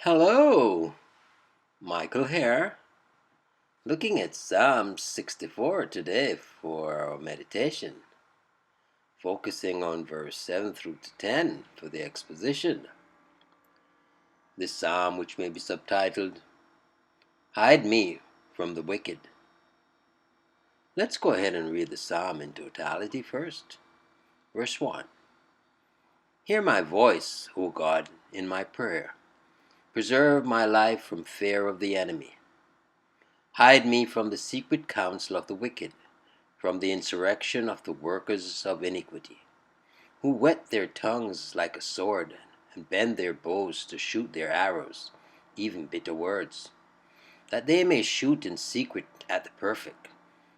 Hello, Michael here. Looking at Psalm 64 today for our meditation, focusing on verse 7 through to 10 for the exposition. This psalm, which may be subtitled, Hide Me from the Wicked. Let's go ahead and read the psalm in totality first. Verse 1. Hear my voice, O God, in my prayer. Preserve my life from fear of the enemy. Hide me from the secret counsel of the wicked, from the insurrection of the workers of iniquity, who whet their tongues like a sword, and bend their bows to shoot their arrows, even bitter words, that they may shoot in secret at the perfect.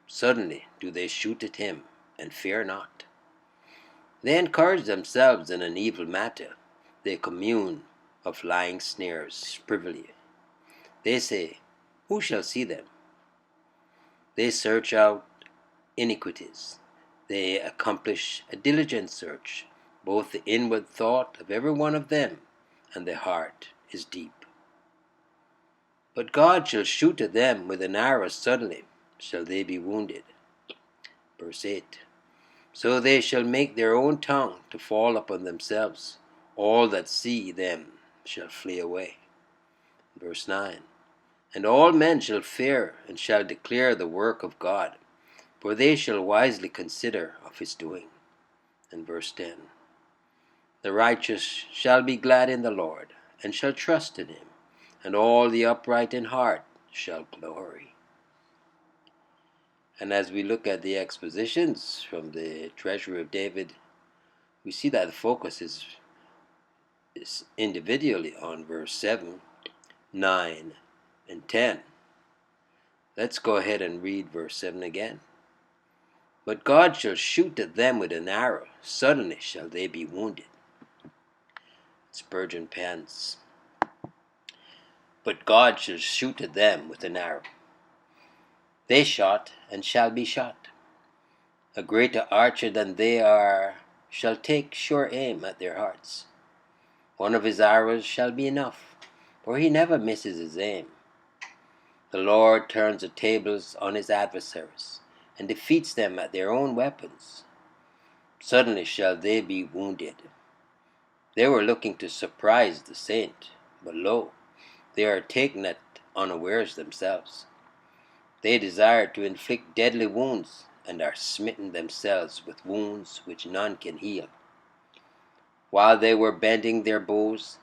Suddenly do they shoot at him, and fear not. They encourage themselves in an evil matter. They commune of lying snares privily. They say, Who shall see them? They search out iniquities. They accomplish a diligent search, both the inward thought of every one of them and the heart is deep. But God shall shoot at them with an arrow suddenly, shall they be wounded. Verse 8. So they shall make their own tongue to fall upon themselves. All that see them shall flee away. Verse 9. And all men shall fear and shall declare the work of God, for they shall wisely consider of his doing. And verse 10. The righteous shall be glad in the Lord, and shall trust in him, and all the upright in heart shall glory. And as we look at the expositions from the Treasury of David, we see that the focus is individually on verse 7, 9, and 10. Let's go ahead and read verse 7 again. But God shall shoot at them with an arrow, suddenly shall they be wounded. Spurgeon pens. But God shall shoot at them with an arrow. They shot and shall be shot. A greater archer than they are shall take sure aim at their hearts. One of his arrows shall be enough, for he never misses his aim. The Lord turns the tables on his adversaries, and defeats them at their own weapons. Suddenly shall they be wounded. They were looking to surprise the saint, but lo, they are taken at unawares themselves. They desire to inflict deadly wounds, and are smitten themselves with wounds which none can heal. While they were bending their bows,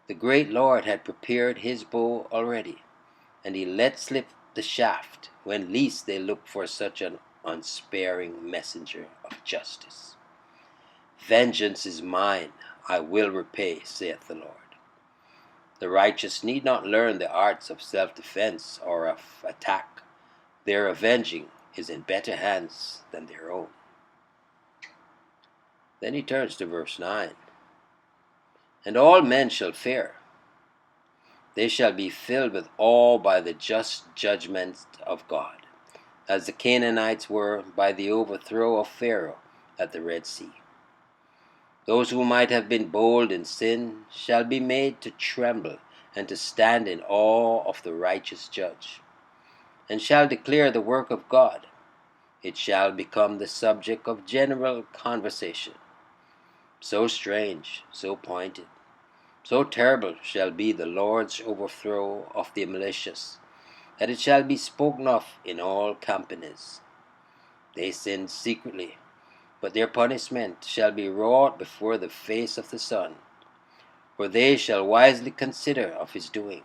the great Lord had prepared his bow already, and he let slip the shaft when least they looked for such an unsparing messenger of justice. Vengeance is mine, I will repay, saith the Lord. The righteous need not learn the arts of self-defense or of attack. Their avenging is in better hands than their own. Then he turns to verse 9. And all men shall fear. They shall be filled with awe by the just judgments of God, as the Canaanites were by the overthrow of Pharaoh at the Red Sea. Those who might have been bold in sin shall be made to tremble and to stand in awe of the righteous judge, and shall declare the work of God. It shall become the subject of general conversation. So strange, so pointed, so terrible shall be the Lord's overthrow of the malicious, that it shall be spoken of in all companies. They sinned secretly, but their punishment shall be wrought before the face of the sun, for they shall wisely consider of his doing.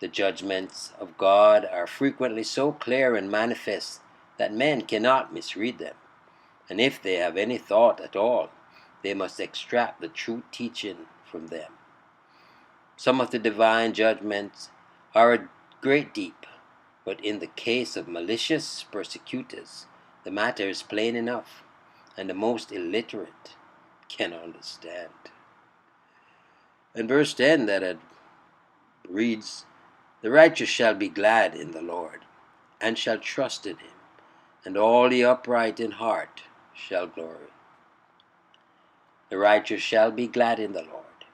The judgments of God are frequently so clear and manifest that men cannot misread them, and if they have any thought at all, they must extract the true teaching from them. Some of the divine judgments are a great deep, but in the case of malicious persecutors, the matter is plain enough, and the most illiterate can understand. And verse 10 that reads, The righteous shall be glad in the Lord, and shall trust in him, and all the upright in heart shall glory. The righteous shall be glad in the Lord,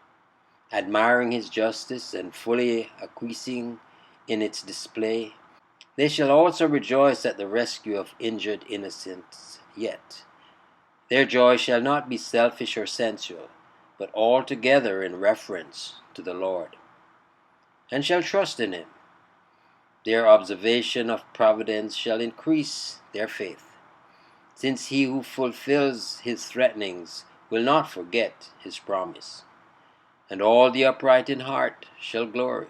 admiring his justice and fully acquiescing in its display. They shall also rejoice at the rescue of injured innocents, yet their joy shall not be selfish or sensual, but altogether in reference to the Lord, and shall trust in him. Their observation of providence shall increase their faith, since he who fulfills his threatenings will not forget his promise. And all the upright in heart shall glory.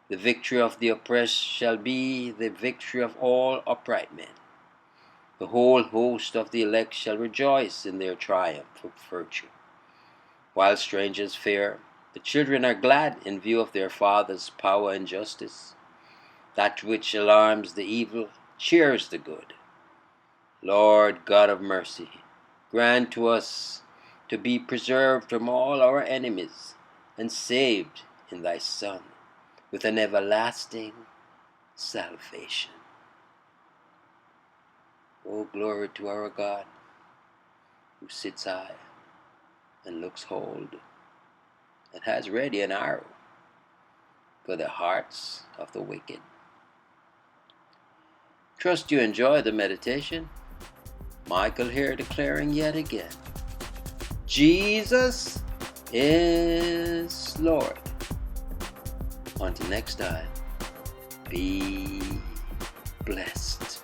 The victory of the oppressed shall be the victory of all upright men. The whole host of the elect shall rejoice in their triumph of virtue. While strangers fear, the children are glad in view of their Father's power and justice. That which alarms the evil cheers the good. Lord God of mercy, grant to us to be preserved from all our enemies and saved in thy Son with an everlasting salvation. O glory to our God, who sits high and looks hold, and has ready an arrow for the hearts of the wicked. Trust you enjoy the meditation. Michael here declaring yet again, Jesus is Lord. Until next time, be blessed.